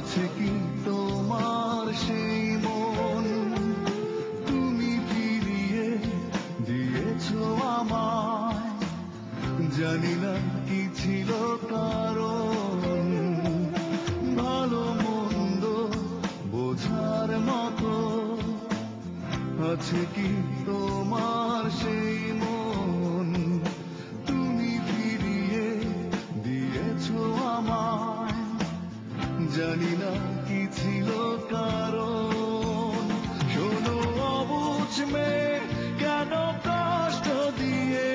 আছে কি তোমার সেই মন, তুমি ফিরিয়ে দিয়েছো আমায়। জানি না কি ছিল কারণ, ভালো মন্দ বোঝার মতো আছে কি তোমার সেই মন, তুমি ফিরিয়ে দিয়েছো আমায়। জানি না কি ছিল কারণ। শোনো অবুঝ মেয়ে, কেন কষ্ট দিয়ে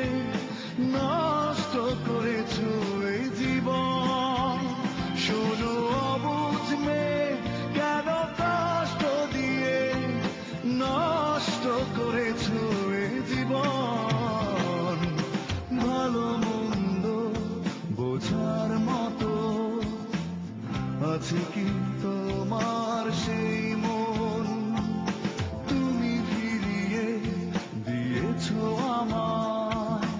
নষ্ট করেছো এই জীবন। শোনো অবুঝ মেয়ে, কেন কষ্ট দিয়ে নষ্ট করেছো এই জীবন। ভালো মন্দ বোঝার মতো আছে কি তোমার সেই মন, তুমি ফিরিয়ে দিয়েছো আমায়।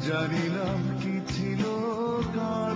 জানি না কি ছিল কারণ।